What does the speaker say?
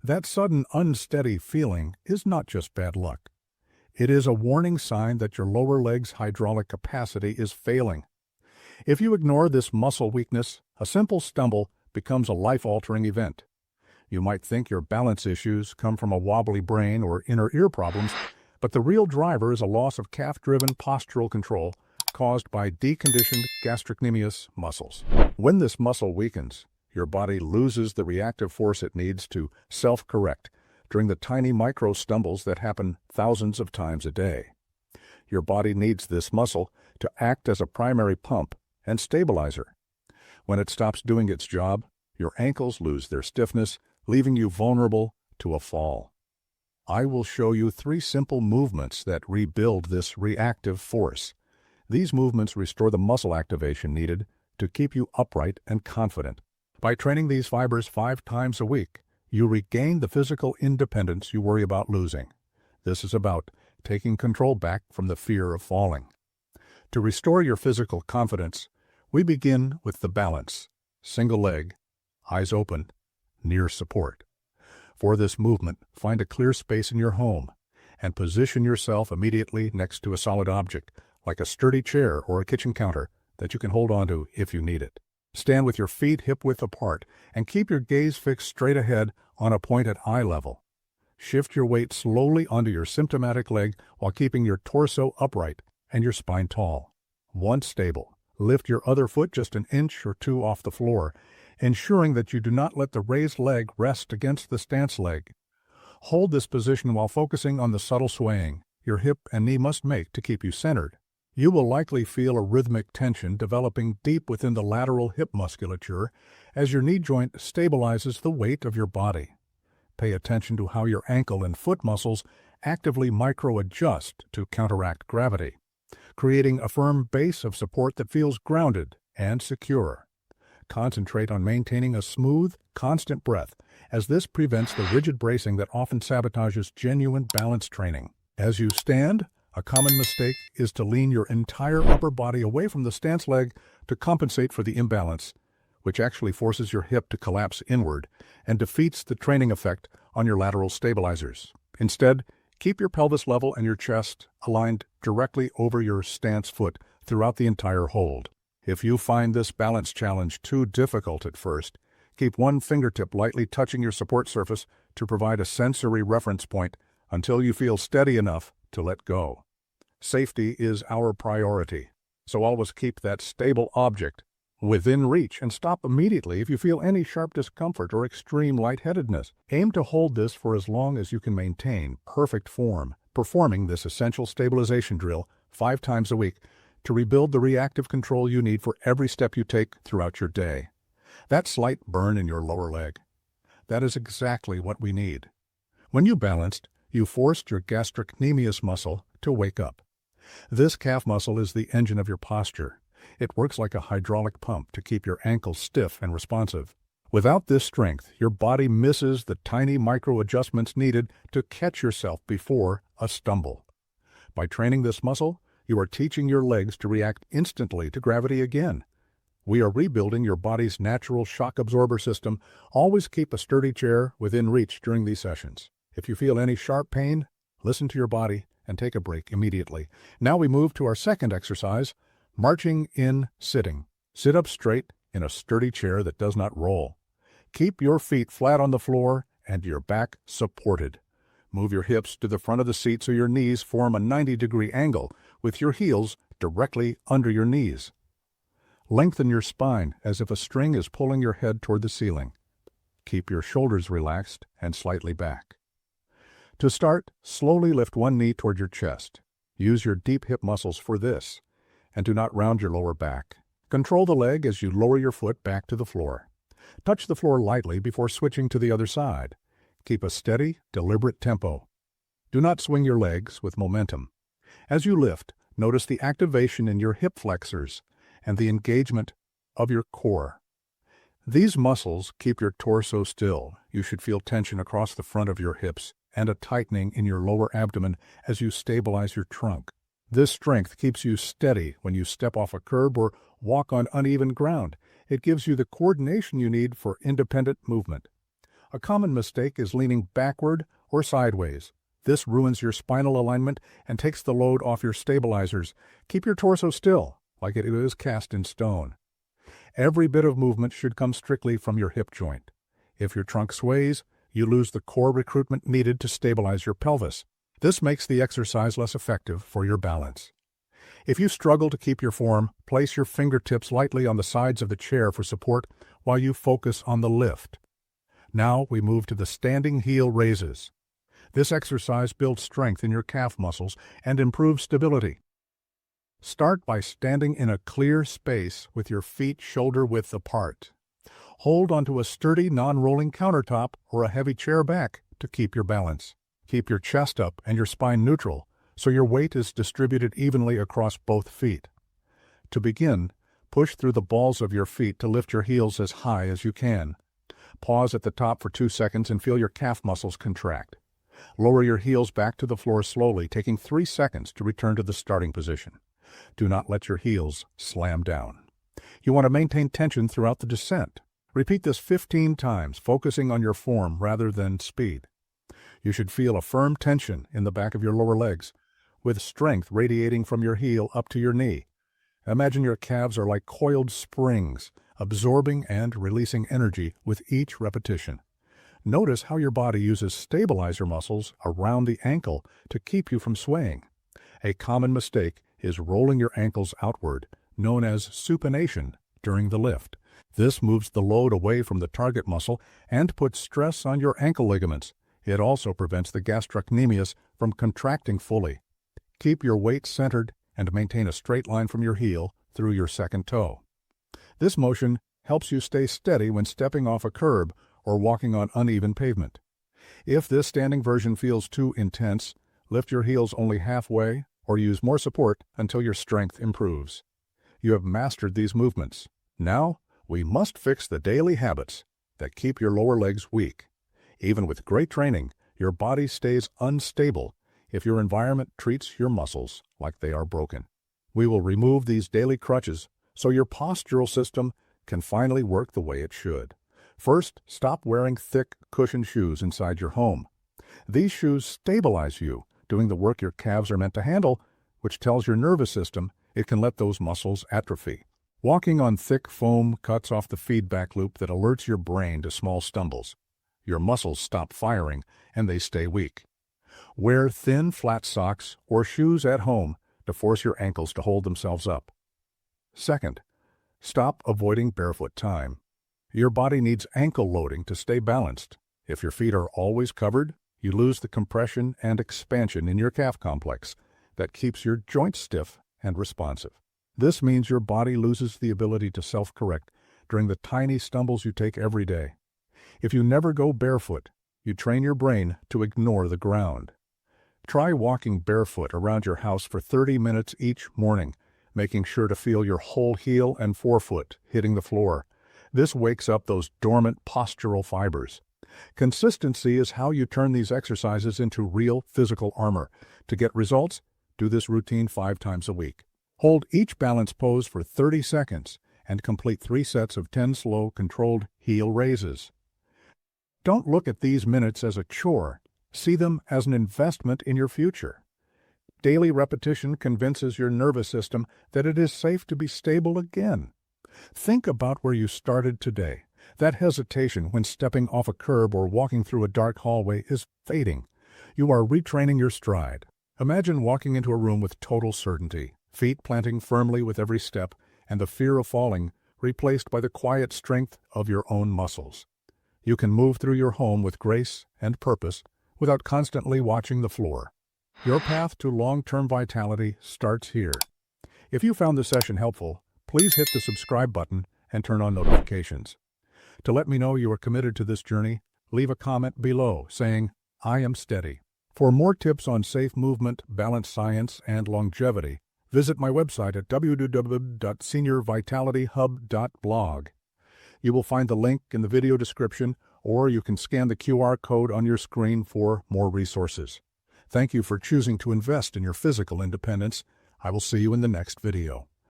That sudden unsteady feeling is not just bad luck. It is a warning sign that your lower leg's hydraulic capacity is failing. If you ignore this muscle weakness, a simple stumble becomes a life-altering event. You might think your balance issues come from a wobbly brain or inner ear problems, but the real driver is a loss of calf-driven postural control caused by deconditioned gastrocnemius muscles. When this muscle weakens, your body loses the reactive force it needs to self-correct during the tiny micro-stumbles that happen thousands of times a day. Your body needs this muscle to act as a primary pump and stabilizer. When it stops doing its job, your ankles lose their stiffness, leaving you vulnerable to a fall. I will show you 3 simple movements that rebuild this reactive force. These movements restore the muscle activation needed to keep you upright and confident. By training these fibers 5 times a week, you regain the physical independence you worry about losing. This is about taking control back from the fear of falling. To restore your physical confidence, we begin with the balance, single leg, eyes open, near support. For this movement, find a clear space in your home and position yourself immediately next to a solid object, like a sturdy chair or a kitchen counter that you can hold onto if you need it. Stand with your feet hip-width apart and keep your gaze fixed straight ahead on a point at eye level. Shift your weight slowly onto your symptomatic leg while keeping your torso upright and your spine tall. Once stable, lift your other foot just an inch or 2 off the floor, ensuring that you do not let the raised leg rest against the stance leg. Hold this position while focusing on the subtle swaying your hip and knee must make to keep you centered. You will likely feel a rhythmic tension developing deep within the lateral hip musculature as your knee joint stabilizes the weight of your body. Pay attention to how your ankle and foot muscles actively micro-adjust to counteract gravity, creating a firm base of support that feels grounded and secure. Concentrate on maintaining a smooth, constant breath, as this prevents the rigid bracing that often sabotages genuine balance training. As you stand, a common mistake is to lean your entire upper body away from the stance leg to compensate for the imbalance, which actually forces your hip to collapse inward and defeats the training effect on your lateral stabilizers. Instead, keep your pelvis level and your chest aligned directly over your stance foot throughout the entire hold. If you find this balance challenge too difficult at first, keep one fingertip lightly touching your support surface to provide a sensory reference point until you feel steady enough to let go. Safety is our priority, so always keep that stable object within reach and stop immediately if you feel any sharp discomfort or extreme lightheadedness. Aim to hold this for as long as you can maintain perfect form, performing this essential stabilization drill 5 times a week to rebuild the reactive control you need for every step you take throughout your day. That slight burn in your lower leg, that is exactly what we need. When you balanced, you forced your gastrocnemius muscle to wake up. This calf muscle is the engine of your posture. It works like a hydraulic pump to keep your ankles stiff and responsive. Without this strength, your body misses the tiny micro-adjustments needed to catch yourself before a stumble. By training this muscle, you are teaching your legs to react instantly to gravity again. We are rebuilding your body's natural shock absorber system. Always keep a sturdy chair within reach during these sessions. If you feel any sharp pain, listen to your body and take a break immediately. Now we move to our second exercise, marching in sitting. Sit up straight in a sturdy chair that does not roll. Keep your feet flat on the floor and your back supported. Move your hips to the front of the seat so your knees form a 90-degree angle with your heels directly under your knees. Lengthen your spine as if a string is pulling your head toward the ceiling. Keep your shoulders relaxed and slightly back. To start, slowly lift one knee toward your chest. Use your deep hip muscles for this, and do not round your lower back. Control the leg as you lower your foot back to the floor. Touch the floor lightly before switching to the other side. Keep a steady, deliberate tempo. Do not swing your legs with momentum. As you lift, notice the activation in your hip flexors and the engagement of your core. These muscles keep your torso still. You should feel tension across the front of your hips and a tightening in your lower abdomen as you stabilize your trunk. This strength keeps you steady when you step off a curb or walk on uneven ground. It gives you the coordination you need for independent movement. A common mistake is leaning backward or sideways. This ruins your spinal alignment and takes the load off your stabilizers. Keep your torso still, like it is cast in stone. Every bit of movement should come strictly from your hip joint. If your trunk sways, you lose the core recruitment needed to stabilize your pelvis. This makes the exercise less effective for your balance. If you struggle to keep your form, place your fingertips lightly on the sides of the chair for support while you focus on the lift. Now we move to the standing heel raises. This exercise builds strength in your calf muscles and improves stability. Start by standing in a clear space with your feet shoulder-width apart. Hold onto a sturdy, non-rolling countertop or a heavy chair back to keep your balance. Keep your chest up and your spine neutral, so your weight is distributed evenly across both feet. To begin, push through the balls of your feet to lift your heels as high as you can. Pause at the top for 2 seconds and feel your calf muscles contract. Lower your heels back to the floor slowly, taking 3 seconds to return to the starting position. Do not let your heels slam down. You want to maintain tension throughout the descent. Repeat this 15 times, focusing on your form rather than speed. You should feel a firm tension in the back of your lower legs, with strength radiating from your heel up to your knee. Imagine your calves are like coiled springs, absorbing and releasing energy with each repetition. Notice how your body uses stabilizer muscles around the ankle to keep you from swaying. A common mistake is rolling your ankles outward, known as supination, during the lift. This moves the load away from the target muscle and puts stress on your ankle ligaments. It also prevents the gastrocnemius from contracting fully. Keep your weight centered and maintain a straight line from your heel through your second toe. This motion helps you stay steady when stepping off a curb or walking on uneven pavement. If this standing version feels too intense, lift your heels only halfway or use more support until your strength improves. You have mastered these movements. Now, we must fix the daily habits that keep your lower legs weak. Even with great training, your body stays unstable if your environment treats your muscles like they are broken. We will remove these daily crutches so your postural system can finally work the way it should. First, stop wearing thick, cushioned shoes inside your home. These shoes stabilize you, doing the work your calves are meant to handle, which tells your nervous system it can let those muscles atrophy. Walking on thick foam cuts off the feedback loop that alerts your brain to small stumbles. Your muscles stop firing and they stay weak. Wear thin, flat socks or shoes at home to force your ankles to hold themselves up. Second, stop avoiding barefoot time. Your body needs ankle loading to stay balanced. If your feet are always covered, you lose the compression and expansion in your calf complex that keeps your joints stiff and responsive. This means your body loses the ability to self-correct during the tiny stumbles you take every day. If you never go barefoot, you train your brain to ignore the ground. Try walking barefoot around your house for 30 minutes each morning, making sure to feel your whole heel and forefoot hitting the floor. This wakes up those dormant postural fibers. Consistency is how you turn these exercises into real physical armor. To get results, do this routine 5 times a week. Hold each balance pose for 30 seconds and complete 3 sets of 10 slow, controlled heel raises. Don't look at these minutes as a chore. See them as an investment in your future. Daily repetition convinces your nervous system that it is safe to be stable again. Think about where you started today. That hesitation when stepping off a curb or walking through a dark hallway is fading. You are retraining your stride. Imagine walking into a room with total certainty, feet planting firmly with every step, and the fear of falling replaced by the quiet strength of your own muscles. You can move through your home with grace and purpose without constantly watching the floor. Your path to long-term vitality starts here. If you found this session helpful, please hit the subscribe button and turn on notifications. To let me know you are committed to this journey, leave a comment below saying, "I am steady." For more tips on safe movement, balance science, and longevity, visit my website at www.seniorvitalityhub.blog. You will find the link in the video description, or you can scan the QR code on your screen for more resources. Thank you for choosing to invest in your physical independence. I will see you in the next video.